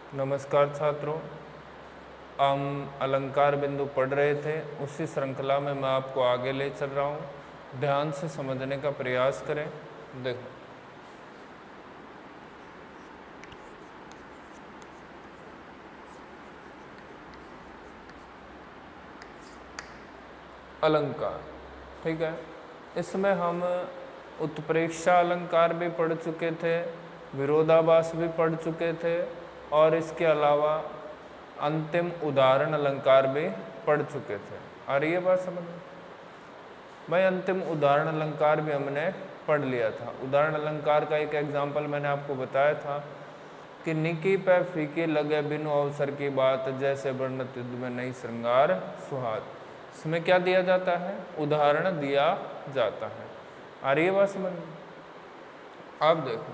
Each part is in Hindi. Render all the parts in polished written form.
नमस्कार छात्रों, हम अलंकार बिंदु पढ़ रहे थे। उसी श्रृंखला में मैं आपको आगे ले चल रहा हूँ। ध्यान से समझने का प्रयास करें। देखो, अलंकार, ठीक है। इसमें हम उत्प्रेक्षा अलंकार भी पढ़ चुके थे, विरोधाभास भी पढ़ चुके थे और इसके अलावा अंतिम उदाहरण अलंकार भी पढ़ चुके थे। और ये बात समझ में भाई, अंतिम उदाहरण अलंकार भी हमने पढ़ लिया था। उदाहरण अलंकार का एक एग्जाम्पल मैंने आपको बताया था कि निकी पे फीके लगे बिनु अवसर की बात, जैसे वर्णत युद्ध में नई श्रृंगार सुहाग। इसमें क्या दिया जाता है? उदाहरण दिया जाता है। और ये बात समझ में? आप देखो,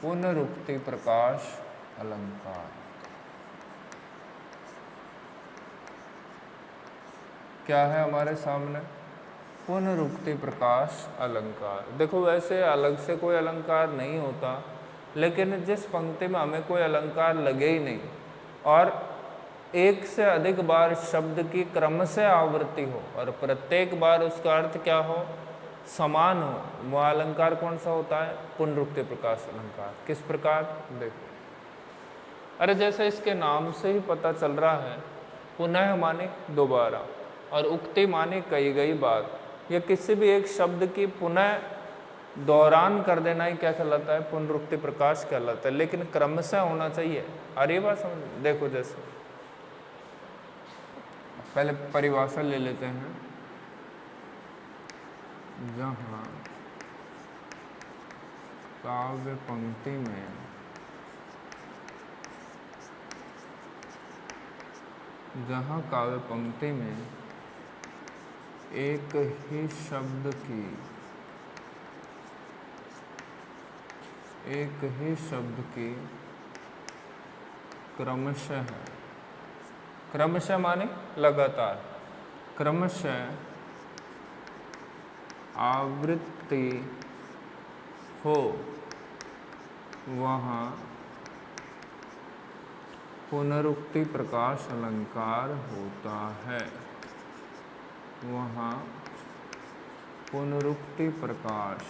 पुनरुक्ति प्रकाश अलंकार क्या है हमारे सामने? पुनरुक्ति प्रकाश अलंकार। देखो, वैसे अलग से कोई अलंकार नहीं होता, लेकिन जिस पंक्ति में हमें कोई अलंकार लगे ही नहीं और एक से अधिक बार शब्द की क्रमशः आवृत्ति हो और प्रत्येक बार उसका अर्थ क्या हो? समान हो, वह अलंकार कौन सा होता है? पुनरुक्ति प्रकाश अलंकार। किस प्रकार? देखो, अरे जैसे इसके नाम से ही पता चल रहा है, पुनः माने दोबारा और उक्ति माने कही गई बात। या किसी भी एक शब्द की पुनः दोहरान कर देना ही क्या कहलाता है? पुनरुक्ति प्रकाश कहलाता है, लेकिन क्रमशः होना चाहिए। अरे बात समझ। देखो, जैसे पहले परिभाषा ले लेते हैं। जहाँ काव्य पंक्ति में एक ही शब्द की क्रमशः माने लगातार, क्रमशः आवृत्ति हो, वहाँ पुनरुक्ति प्रकाश अलंकार होता है। वहाँ पुनरुक्ति प्रकाश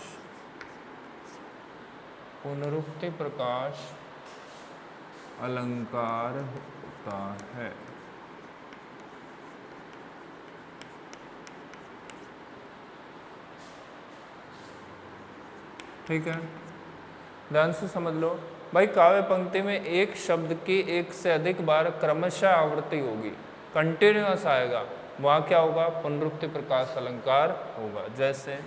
अलंकार होता है। ठीक है, ध्यान से समझ लो भाई। काव्य पंक्ति में एक शब्द की एक से अधिक बार क्रमशः आवृत्ति होगी, कंटिन्यूअस आएगा, वहाँ क्या होगा? पुनरुक्ति प्रकाश अलंकार होगा। जैसे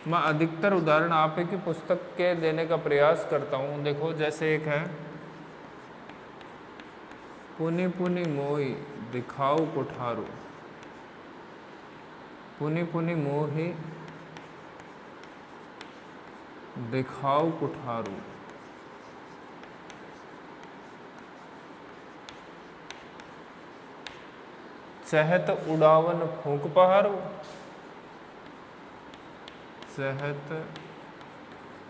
मैं अधिकतर उदाहरण आप ही की पुस्तक के देने का प्रयास करता हूँ। देखो, जैसे एक है, पुनि पुनि मोहि दिखाओ कुठारो। पुनि पुनि मोहि दिखाओ कुठारो। चहत उड़ावन फूंक पहारो। चहत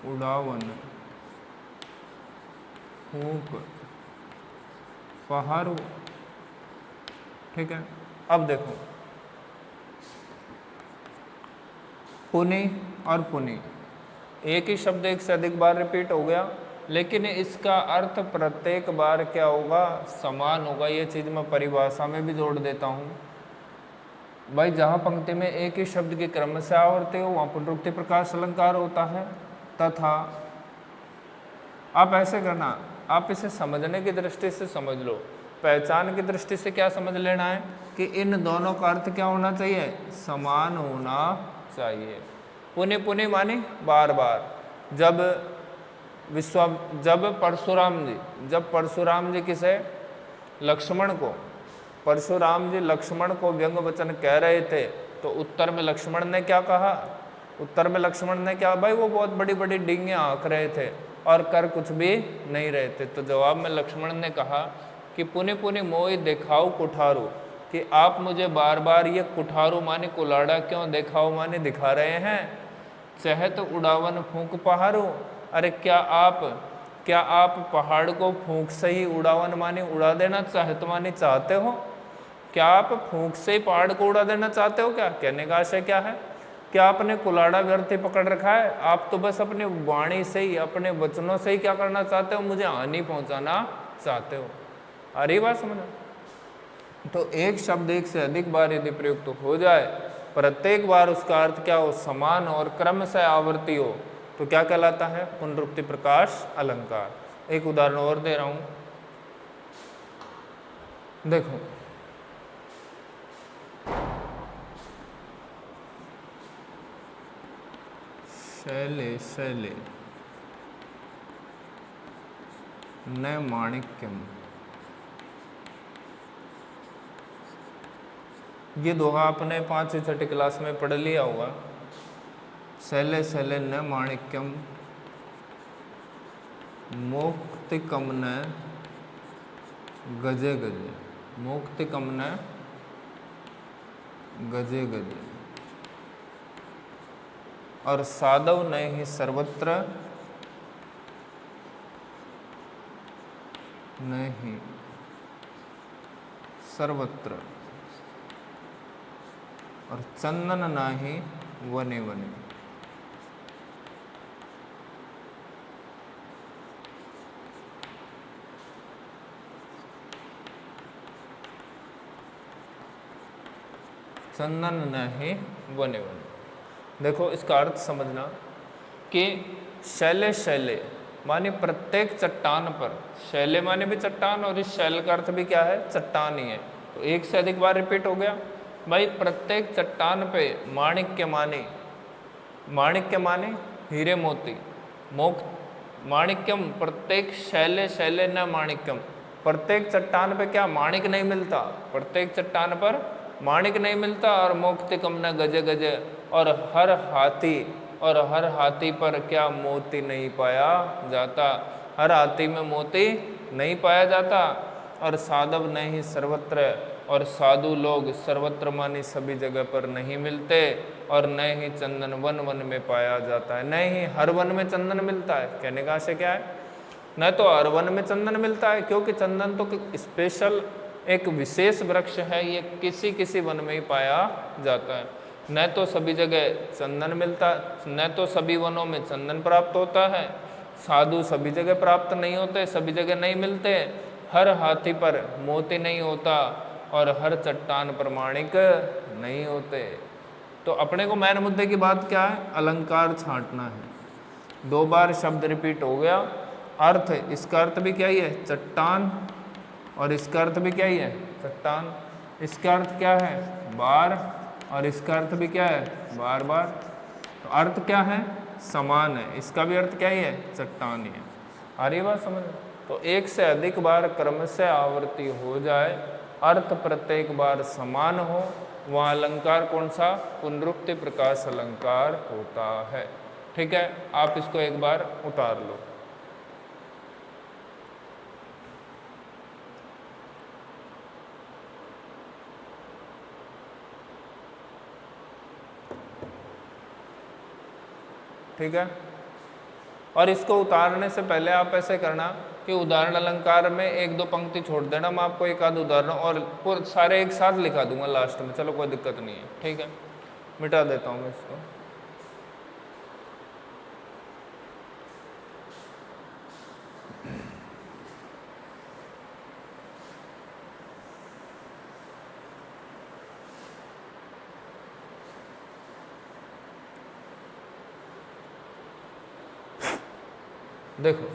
उड़ावन फूंक पहारो। ठीक है, अब देखो, पुनि और पुनि एक ही शब्द एक से अधिक बार रिपीट हो गया, लेकिन इसका अर्थ प्रत्येक बार क्या होगा? समान होगा। ये चीज़ मैं परिभाषा में भी जोड़ देता हूँ भाई। जहाँ पंक्ति में एक ही शब्द की क्रमशः आवृत्ति हो, वहाँ पुनरुक्ति प्रकाश अलंकार होता है। तथा आप ऐसे करना, आप इसे समझने की दृष्टि से समझ लो, पहचान की दृष्टि से क्या समझ लेना है कि इन दोनों का अर्थ क्या होना चाहिए? समान होना चाहिए। पुनि पुनि माने बार बार। जब परशुराम जी किसे? लक्ष्मण को, परशुराम जी लक्ष्मण को व्यंग वचन कह रहे थे तो उत्तर में लक्ष्मण ने क्या कहा? उत्तर में लक्ष्मण ने क्या, भाई वो बहुत बड़ी बड़ी डींगे आंक रहे थे और कर कुछ भी नहीं रहे थे। तो जवाब में लक्ष्मण ने कहा कि पुनि पुनि मोहि दिखाओ कुठारू, कि आप मुझे बार बार ये कुठारू माने कुलाड़ा क्यों दिखाओ माने दिखा रहे हैं। चहत उड़ावन फूंक पहाड़ू, अरे क्या आप पहाड़ को फूंक से ही उड़ावन माने उड़ा देना चाहते हो? क्या आप फूंक से ही पहाड़ को उड़ा देना चाहते हो? क्या कहने का आशय क्या है? क्या आपने कुलाड़ा व्यर्थ पकड़ रखा है? आप तो बस अपने वाणी से ही, अपने वचनों से ही क्या करना चाहते हो? मुझे हानि पहुंचाना चाहते हो। अरे बात समझो। तो एक शब्द एक से अधिक बार यदि प्रयुक्त हो जाए, प्रत्येक बार उसका अर्थ क्या हो? समान और क्रम से आवर्ती हो, तो क्या कहलाता है? पुनरुक्ति प्रकाश अलंकार। एक उदाहरण और दे रहा हूं, देखो। शैले शैले न माणिक्यम, ये दोहा आपने 5वीं 6ठी क्लास में पढ़ लिया होगा। शैले शैले न माणिक्यम मोक्तिकम न गजे गजे, मोक्तिकम न गजे गजे, और साधव न ही सर्वत्र नहीं सर्वत्र, और चंदन नाही वने वने। चंदन नहीं वने वने। देखो इसका अर्थ समझना कि शैले शैले माने प्रत्येक चट्टान पर, शैले माने भी चट्टान और इस शैल का अर्थ भी क्या है? चट्टान ही है। तो एक से अधिक बार रिपीट हो गया भाई। प्रत्येक चट्टान पे माणिक्य माने हीरे मोती, माणिक्यम, प्रत्येक शैले शैले न माणिक्यम, प्रत्येक चट्टान पे क्या माणिक नहीं मिलता? प्रत्येक चट्टान पर माणिक नहीं मिलता। और मोक्तिकम न गजे गजे, और हर हाथी पर क्या मोती नहीं पाया जाता? हर हाथी में मोती नहीं पाया जाता। और साधव नहीं सर्वत्र, और साधु लोग सर्वत्र मानी सभी जगह पर नहीं मिलते। और न ही चंदन वन वन में पाया जाता है, न ही हर वन में चंदन मिलता है। कहने का आशय क्या है? न तो हर वन में चंदन मिलता है, क्योंकि चंदन तो स्पेशल एक विशेष वृक्ष है, ये किसी किसी वन में ही पाया जाता है। न तो सभी जगह चंदन मिलता, न तो सभी वनों में चंदन प्राप्त होता है। साधु सभी जगह प्राप्त नहीं होते, सभी जगह नहीं मिलते। हर हाथी पर मोती नहीं होता, और हर चट्टान पर माणिक नहीं होते। तो अपने को मैन मुद्दे की बात क्या है? अलंकार छांटना है। 2 बार शब्द रिपीट हो गया। अर्थ, इसका अर्थ भी क्या ही है? चट्टान, और इसका अर्थ भी क्या ही है? चट्टान। इसका अर्थ क्या है? बार, और इसका अर्थ भी क्या है? बार बार। तो अर्थ क्या है? समान है। इसका भी अर्थ क्या ही है? चट्टान ही है। आ रही बात समझ? तो एक से अधिक बार क्रम से आवर्ती हो जाए, अर्थ प्रत्येक बार समान हो, वहाँ अलंकार कौन सा? पुनरुक्ति प्रकाश अलंकार होता है। ठीक है, आप इसको एक बार उतार लो। ठीक है, और इसको उतारने से पहले आप ऐसे करना कि उदाहरण अलंकार में 1-2 पंक्ति छोड़ देना। मैं आपको एक आध उदाहरण और सारे एक साथ लिखा दूंगा लास्ट में। चलो कोई दिक्कत नहीं है। ठीक है, मिटा देता हूँ मैं इसको। देखो,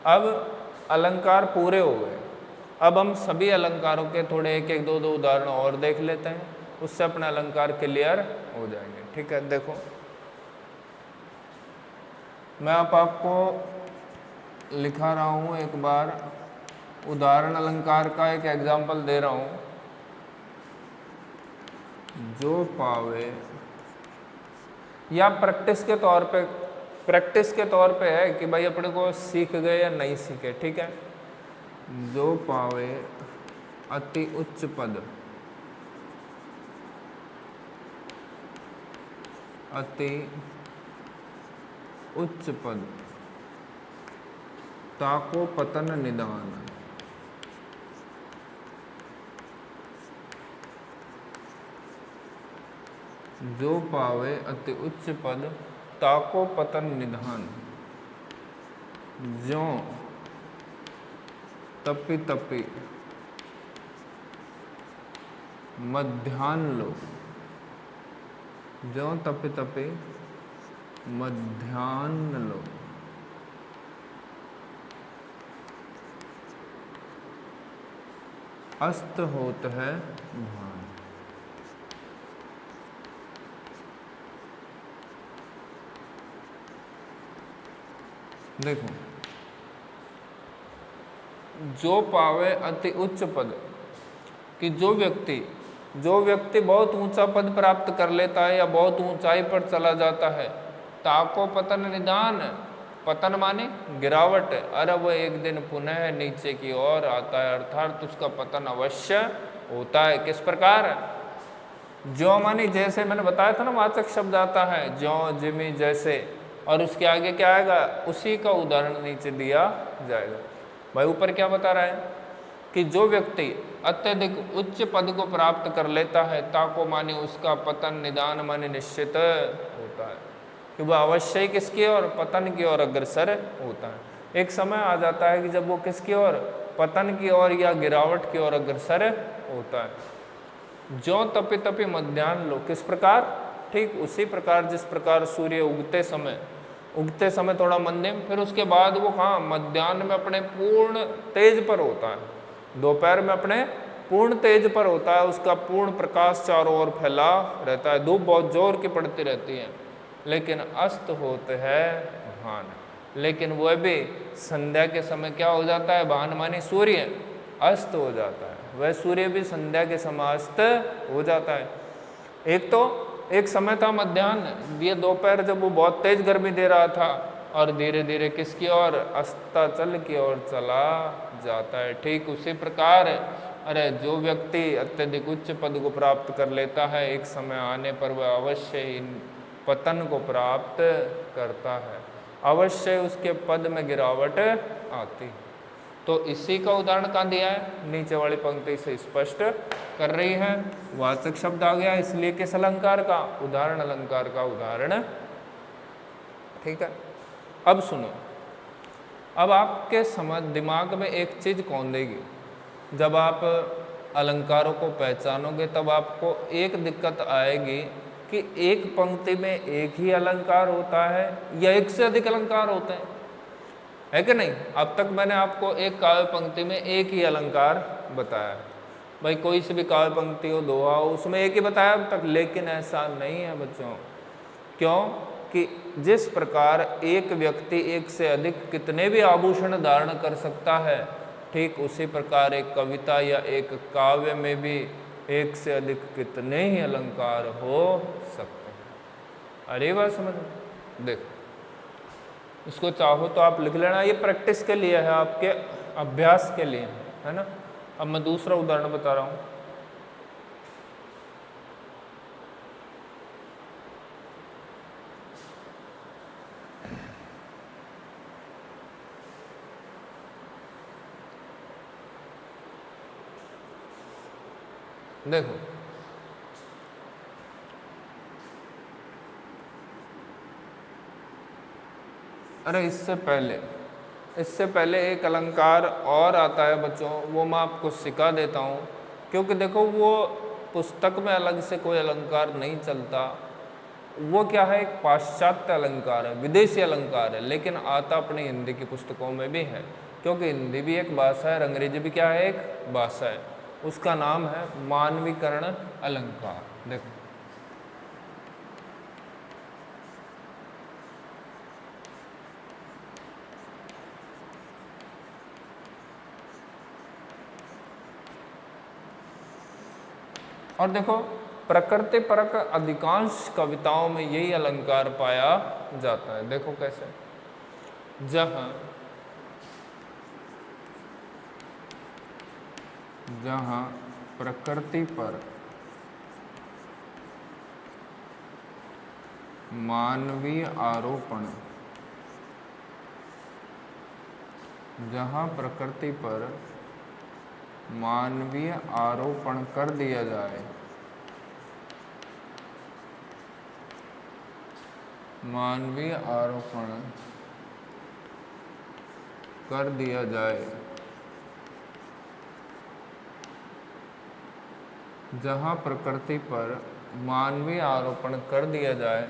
अब अलंकार पूरे हो गए। अब हम सभी अलंकारों के थोड़े 1-1, 2-2 उदाहरण और देख लेते हैं, उससे अपना अलंकार क्लियर हो जाएंगे। ठीक है, देखो मैं आपको लिखा रहा हूँ, एक बार उदाहरण अलंकार का एक एग्जाम्पल दे रहा हूँ। जो पावे, या प्रैक्टिस के तौर पे है कि भाई अपने को सीख गए या नहीं सीखे, ठीक है। जो पावे अति उच्च पद, अति उच्च पद, ताको पतन निदान। जो पावे अति उच्च पद, ताको पतन निधान। ज्यों तपी तपी मध्याह्न लो, ज्यों तपी तपी मध्याह्न लो। अस्त होत है भान। देखो, जो पावे अति उच्च पद, कि जो व्यक्ति बहुत ऊंचा पद प्राप्त कर लेता है या बहुत ऊंचाई पर चला जाता है, ताको पतन निदान, पतन माने गिरावट, अरे वो एक दिन पुनः नीचे की ओर आता है, अर्थात उसका पतन अवश्य होता है। किस प्रकार? ज्यों माने जैसे, मैंने बताया था ना वाचक शब्द आता है, ज्यों जिमी जैसे, और उसके आगे क्या आएगा, उसी का उदाहरण नीचे दिया जाएगा। भाई ऊपर क्या बता रहा है कि जो व्यक्ति अत्यधिक उच्च पद को प्राप्त कर लेता है, ताको माने उसका पतन, निदान माने निश्चित होता है, कि वह अवश्य ही किसकी ओर, पतन की ओर अग्रसर होता है। एक समय आ जाता है कि जब वो किसकी ओर, पतन की ओर या गिरावट की ओर अग्रसर होता है। ज्यों तपी तपी मध्याह्न लो, किस प्रकार, ठीक उसी प्रकार जिस प्रकार सूर्य उगते समय थोड़ा मंदिम, फिर उसके बाद वो कहाँ, मध्याह्न में अपने पूर्ण तेज पर होता है, दोपहर में अपने पूर्ण तेज पर होता है, उसका पूर्ण प्रकाश चारों ओर फैला रहता है, धूप बहुत जोर की पड़ती रहती है, लेकिन अस्त होते है भान। लेकिन वह भी संध्या के समय क्या हो जाता है, भान माने सूर्य अस्त हो जाता है, वह सूर्य भी संध्या के समय अस्त हो जाता है। एक समय था मध्याह्न, ये दोपहर जब वो बहुत तेज गर्मी दे रहा था, और धीरे धीरे किसकी ओर, अस्ताचल की ओर चला जाता है। ठीक उसी प्रकार अरे जो व्यक्ति अत्यधिक उच्च पद को प्राप्त कर लेता है, एक समय आने पर वह अवश्य ही पतन को प्राप्त करता है, अवश्य उसके पद में गिरावट आती। तो इसी का उदाहरण कहाँ दिया है, नीचे वाली पंक्ति से स्पष्ट कर रही है। वाचक शब्द आ गया, इसलिए किस अलंकार का, उदाहरण अलंकार का उदाहरण। ठीक है, अब सुनो, अब आपके समझ दिमाग में एक चीज कौन देगी, जब आप अलंकारों को पहचानोगे तब आपको एक दिक्कत आएगी कि एक पंक्ति में एक ही अलंकार होता है या एक से अधिक अलंकार होते हैं, है कि नहीं। अब तक मैंने आपको एक काव्य पंक्ति में एक ही अलंकार बताया, भाई कोई सी भी काव्य पंक्ति हो, दोहा हो, उसमें एक ही बताया अब तक, लेकिन ऐसा नहीं है बच्चों। क्यों कि जिस प्रकार एक व्यक्ति एक से अधिक कितने भी आभूषण धारण कर सकता है, ठीक उसी प्रकार एक कविता या एक काव्य में भी एक से अधिक कितने ही अलंकार हो सकते हैं। अरे बात समझ, देखो इसको चाहो तो आप लिख लेना, ये प्रैक्टिस के लिए है, आपके अभ्यास के लिए है ना। अब मैं दूसरा उदाहरण बता रहा हूं। देखो अरे इससे पहले एक अलंकार और आता है बच्चों, वो मैं आपको सिखा देता हूँ, क्योंकि देखो वो पुस्तक में अलग से कोई अलंकार नहीं चलता, वो क्या है, एक पाश्चात्य अलंकार है, विदेशी अलंकार है, लेकिन आता अपनी हिंदी की पुस्तकों में भी है, क्योंकि हिंदी भी एक भाषा है, अंग्रेजी भी क्या है, एक भाषा है। उसका नाम है मानवीकरण अलंकार। देखो और देखो प्रकृति परक अधिकांश कविताओं में यही अलंकार पाया जाता है। देखो कैसे, जहाँ जहाँ प्रकृति पर मानवीय आरोपण, जहाँ प्रकृति पर मानवीय आरोपण कर दिया जाए, मानवीय आरोपण कर दिया जाए, जहाँ प्रकृति पर मानवीय आरोपण कर दिया जाए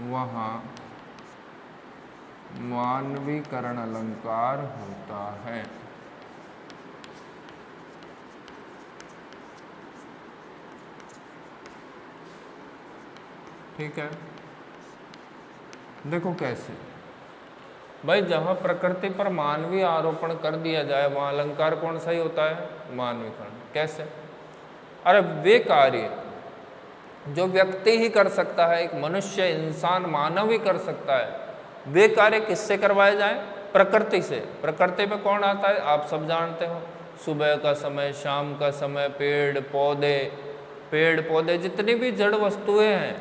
वहाँ मानवीकरण अलंकार होता है। ठीक है, देखो कैसे भाई, जहाँ प्रकृति पर मानवीय आरोपण कर दिया जाए वहाँ अलंकार कौन सा ही होता है? मानवीकरण। कैसे? अरे वे कार्य जो व्यक्ति ही कर सकता है, एक मनुष्य, इंसान, मानव ही कर सकता है, वे कार्य किससे करवाए जाएं? प्रकृति से। प्रकृति में कौन आता है? आप सब जानते हो, सुबह का समय, शाम का समय, पेड़ पौधे जितनी भी जड़ वस्तुएं हैं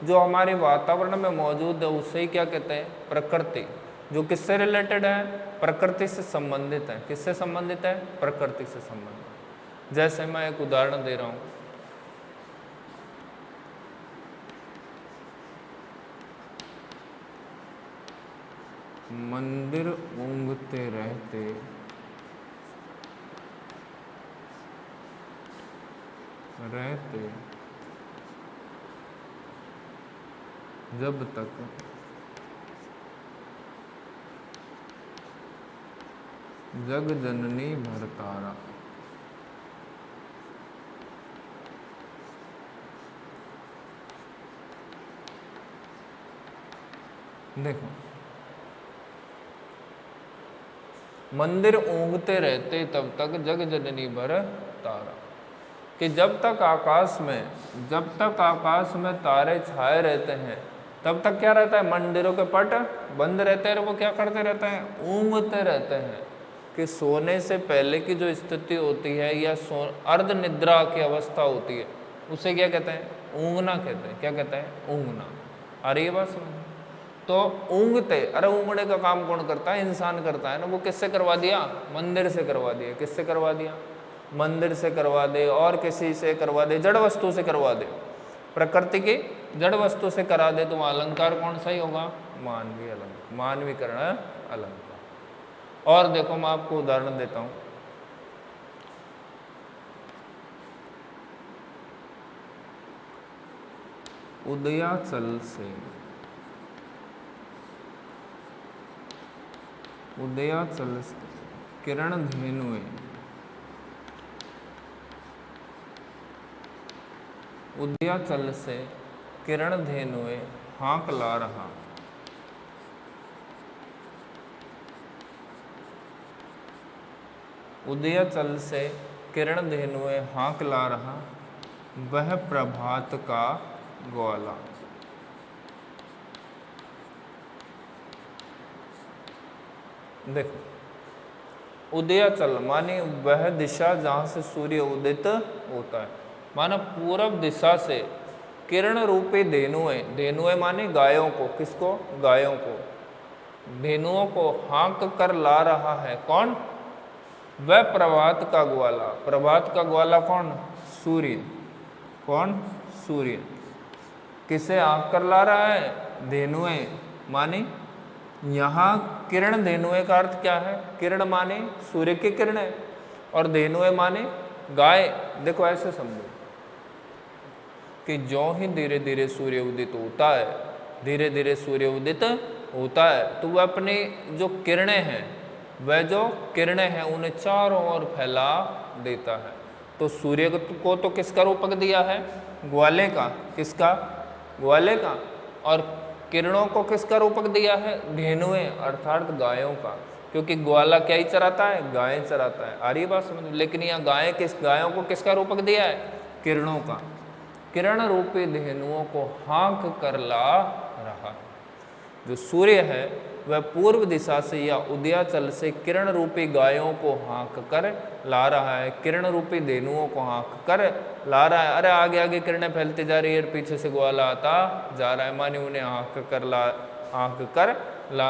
जो हमारे वातावरण में मौजूद है, उससे ही क्या कहते हैं? प्रकृति। जो किससे रिलेटेड है? प्रकृति से संबंधित है। किससे संबंधित है? प्रकृति से संबंधित। जैसे मैं एक उदाहरण दे रहा हूँ, मंदिर ऊँघते रहते रहते जब तक जग जननी भर तारा। देखो, मंदिर ऊँघते रहते तब तक जग जननी भर तारा, कि जब तक आकाश में तारे छाए रहते हैं तब तक क्या रहता है? मंदिरों के पट बंद रहते हैं और वो क्या करते रहते हैं? ऊँघते रहते हैं। कि सोने से पहले की जो स्थिति होती है या अर्ध निद्रा की अवस्था होती है, उसे क्या कहते हैं? ऊँघना कहते हैं। क्या कहते हैं? ऊँघना। अरे ये बात समझ। तो ऊँघते, अरे ऊँघने का काम कौन करता है? इंसान करता है ना। वो किससे करवा दिया? मंदिर से करवा दिया। किससे करवा दिया? मंदिर से करवा दे, और किसी से करवा दे, जड़ वस्तु से करवा दे, प्रकृति की जड़ वस्तु से करा दे, तो अलंकार कौन सा ही होगा? मानवीय अलंकार, मानवीकरण अलंकार। और देखो, मैं आपको उदाहरण देता हूं, उदयाचल से किरण धेनुए, उदयाचल से किरण धेनुए हाँक ला रहा। उदयाचल से किरण धेनुए हाँक ला रहा, वह प्रभात का ग्वाला। देखो, उदयाचल माने वह दिशा जहाँ से सूर्य उदित होता है, माना पूरब दिशा से किरण रूपी धेनुए, धेनुए माने गायों को, किसको? गायों को, धेनुओं को हाँक कर ला रहा है। कौन? वह प्रभात का ग्वाला। प्रभात का ग्वाला कौन? सूर्य। कौन? सूर्य। किसे हाँक कर ला रहा है? धेनुए माने यहाँ किरण, धेनुए का अर्थ क्या है? किरण माने सूर्य की किरणें, और धेनुए माने गाय। देखो ऐसे समझो कि जो ही धीरे धीरे सूर्य उदित होता है, धीरे धीरे सूर्य उदित होता है, तो वह अपनी जो किरणें हैं, वह जो किरणें हैं उन्हें चारों ओर फैला देता है। तो सूर्य को तो किसका रूपक दिया है? ग्वाले का। किसका? ग्वाले का। और किरणों को किसका रूपक दिया है? धेनुए अर्थात गायों का, क्योंकि ग्वाला क्या ही चराता है? गाय चराता है। आ रही बात समझ। लेकिन यहाँ गायों को किसका रूपक दिया है? किरणों का। किरण रूपी धेनुओं को हाँक कर ला रहा है। जो सूर्य है वह पूर्व दिशा से या उदयाचल से किरण रूपी गायों को हाँक कर ला रहा है, किरण रूपी धेनुओं को हाँक कर ला रहा है। अरे आगे आगे किरणें फैलती जा रही है, पीछे से ग्वाला आता जा रहा है, माने उन्हें हाँक कर ला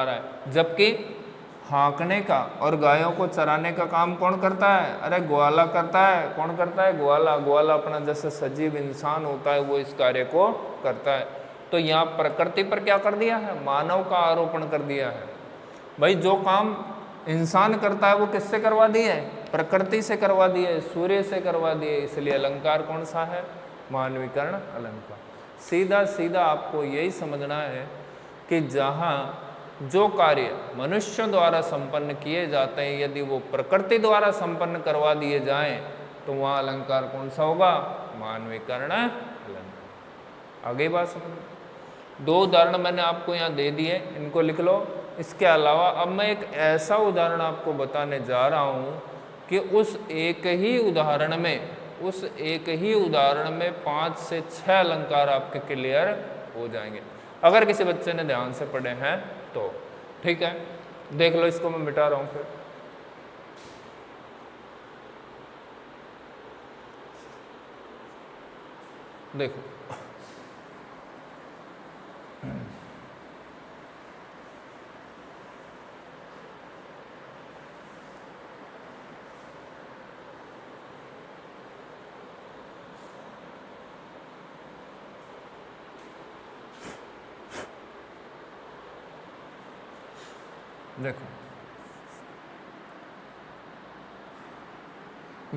रहा है। जबकि हाँकने का और गायों को चराने का काम कौन करता है? अरे ग्वाला करता है। कौन करता है? ग्वाला। ग्वाला अपना जैसे सजीव इंसान होता है वो इस कार्य को करता है। तो यहाँ प्रकृति पर क्या कर दिया है? मानव का आरोपण कर दिया है। भाई जो काम इंसान करता है वो किससे करवा दिए? प्रकृति से करवा दिए, सूर्य से करवा दिए। इसलिए अलंकार कौन सा है? मानवीकरण अलंकार। सीधा सीधा आपको यही समझना है कि जहाँ जो कार्य मनुष्यों द्वारा संपन्न किए जाते हैं यदि वो प्रकृति द्वारा संपन्न करवा दिए जाएं तो वहाँ अलंकार कौन सा होगा? मानवीकरण अलंकार। आगे बात समझ। दो उदाहरण मैंने आपको यहाँ दे दिए, इनको लिख लो। इसके अलावा अब मैं एक ऐसा उदाहरण आपको बताने जा रहा हूँ कि उस एक ही उदाहरण में 5 से 6 अलंकार आपके क्लियर हो जाएंगे अगर किसी बच्चे ने ध्यान से पढ़े हैं तो। ठीक है, देख लो, इसको मैं मिटा रहा हूँ फिर। देखो, देखो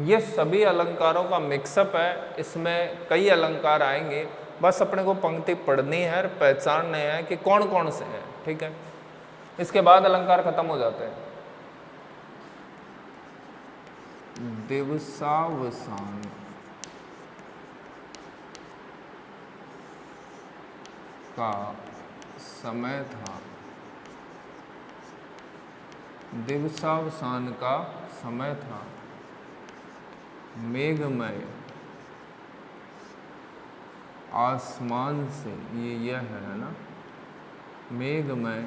ये सभी अलंकारों का मिक्सअप है। इसमें कई अलंकार आएंगे, बस अपने को पंक्ति पढ़नी है और पहचानने हैं कि कौन कौन से हैं। ठीक है, इसके बाद अलंकार खत्म हो जाते हैं। दिवसावसान का समय था। दिवसावसान का समय था, मेघमय आसमान से, यह है ना, मेघमय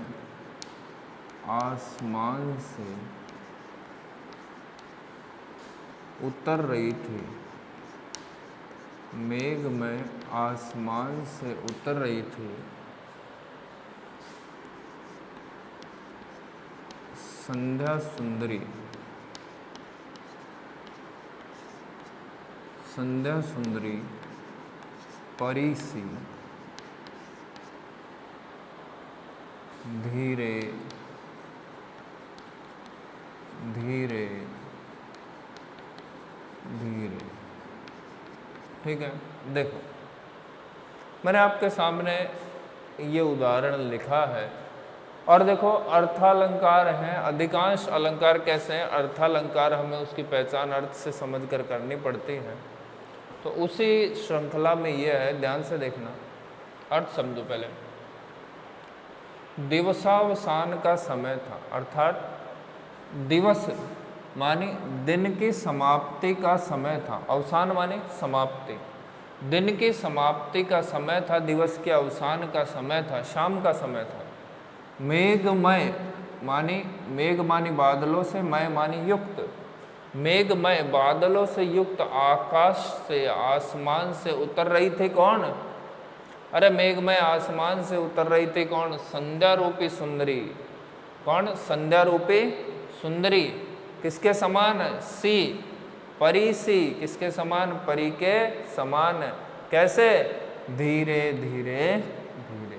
आसमान से उतर रही थी। मेघमय आसमान से उतर रही थी संध्या सुंदरी। संध्या सुंदरी परी सी धीरे धीरे धीरे। ठीक है, देखो मैंने आपके सामने ये उदाहरण लिखा है और देखो अर्थालंकार हैं। अधिकांश अलंकार कैसे हैं? अर्थालंकार हमें उसकी पहचान अर्थ से समझकर करनी पड़ती है। तो उसी श्रृंखला में ये है, ध्यान से देखना, अर्थ समझो पहले। दिवसावसान का समय था, अर्थात दिवस मानी दिन की समाप्ति का समय था। अवसान मानी समाप्ति, दिन की समाप्ति का समय था, दिवस के अवसान का समय था, शाम का समय था। मेघमय मानी, मेघ मानी बादलों से, मय मानी युक्त। मेघमय बादलों से युक्त आकाश से, आसमान से उतर रही थी कौन? अरे मेघमय आसमान से उतर रही थी कौन? संध्या रूपी सुंदरी। कौन? संध्या रूपी सुंदरी। किसके समान? सी, परी सी। किसके समान? परी के समान। कैसे? धीरे धीरे धीरे।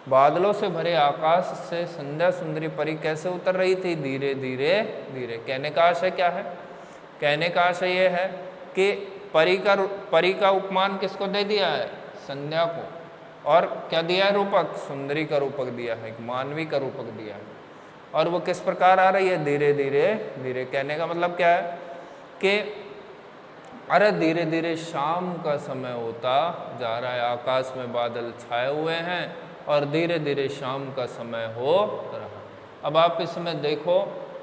बादलों से भरे आकाश से संध्या सुंदरी परी कैसे उतर रही थी? धीरे धीरे धीरे। कहने का आशय क्या है? कहने का आशय यह है कि परी का उपमान किसको दे दिया है? संध्या को। और क्या दिया है रूपक? सुंदरी का रूपक दिया है, एक मानवी का रूपक दिया है। और वो किस प्रकार आ रही है? धीरे धीरे धीरे। कहने का मतलब क्या है कि अरे धीरे धीरे शाम का समय होता जा रहा है, आकाश में बादल छाए हुए हैं और धीरे धीरे शाम का समय हो रहा। अब आप इसमें देखो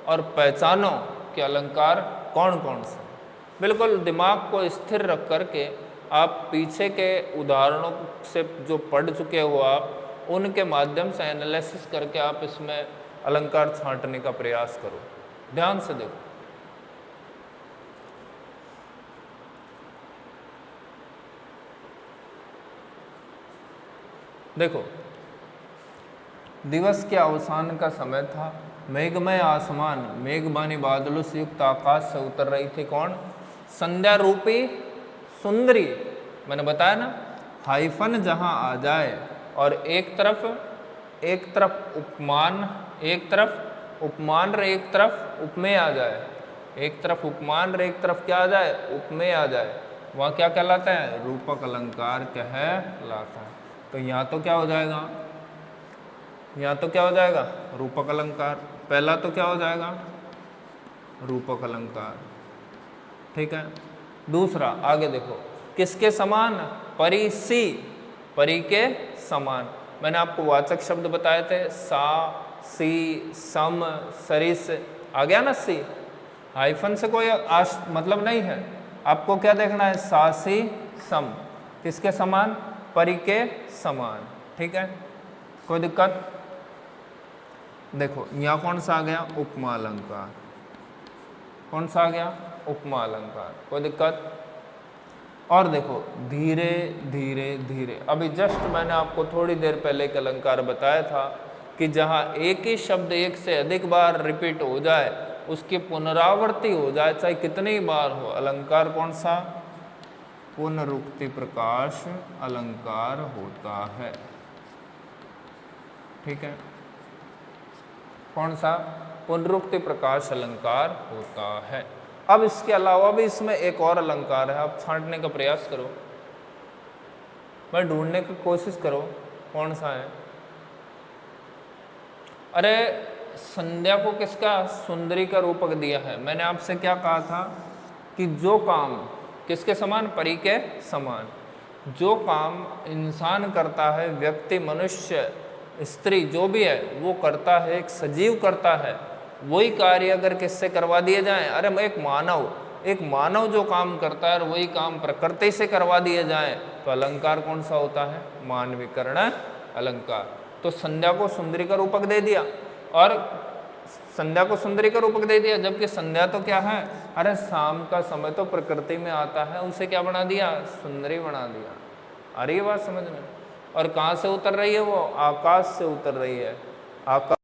और पहचानो कि अलंकार कौन कौन से। बिल्कुल दिमाग को स्थिर रख करके आप पीछे के उदाहरणों से जो पढ़ चुके हो आप, उनके माध्यम से एनालिसिस करके आप इसमें अलंकार छांटने का प्रयास करो। ध्यान से देखो, देखो दिवस के अवसान का समय था, मेघमय आसमान, मेघबानी बादलों से युक्त आकाश से उतर रही थी कौन? संध्या रूपी सुंदरी। मैंने बताया ना, हाइफन जहां आ जाए और एक तरफ उपमान, एक तरफ उपमान रे एक तरफ उपमेय आ जाए, एक तरफ उपमान रे एक तरफ क्या आ जाए? उपमेय आ जाए, वहाँ क्या कहलाता है? रूपक अलंकार कहलाता है। तो यहाँ तो क्या हो जाएगा? यहाँ तो क्या हो जाएगा? रूपक अलंकार। पहला तो क्या हो जाएगा? रूपक अलंकार, ठीक है। दूसरा आगे देखो, किसके समान? परी सी, परी के समान। मैंने आपको वाचक शब्द बताए थे, सा, सी, सम, सरिस। आ गया ना सी? हाइफन से कोई मतलब नहीं है। आपको क्या देखना है? सा, सी, सम। किसके समान? परी के समान, ठीक है। कोई दिक्कत? देखो यहाँ कौन सा आ गया? उपमा अलंकार। कौन सा आ गया? उपमा अलंकार। कोई दिक्कत? और देखो धीरे धीरे धीरे, अभी जस्ट मैंने आपको थोड़ी देर पहले एक अलंकार बताया था कि जहाँ एक ही शब्द एक से अधिक बार रिपीट हो जाए, उसकी पुनरावृत्ति हो जाए, चाहे कितनी बार हो, अलंकार कौन सा? पुनरुक्ति प्रकाश अलंकार होता है, ठीक है। कौन सा? पुनरुक्ति प्रकाश अलंकार होता है। अब इसके अलावा भी इसमें एक और अलंकार है, आप छांटने का प्रयास करो, मैं ढूंढने की कोशिश करो कौन सा है। अरे संध्या को किसका? सुंदरी का रूपक दिया है। मैंने आपसे क्या कहा था कि जो काम किसके समान? परी के समान। जो काम इंसान करता है, व्यक्ति, मनुष्य, स्त्री, जो भी है वो करता है, एक सजीव करता है, वही कार्य अगर किससे करवा दिए जाएं, अरे एक मानव जो काम करता है और वही काम प्रकृति से करवा दिए जाएं, तो अलंकार कौन सा होता है? मानवीकरण अलंकार। तो संध्या को सुंदरी का रूपक दे दिया, और संध्या को सुंदरी का रूपक दे दिया, जबकि संध्या तो क्या है? अरे शाम का समय तो प्रकृति में आता है, उसे क्या बना दिया? सुंदरी बना दिया। आ रही है बात समझ में? और कहाँ से उतर रही है वो? आकाश से उतर रही है। आकाश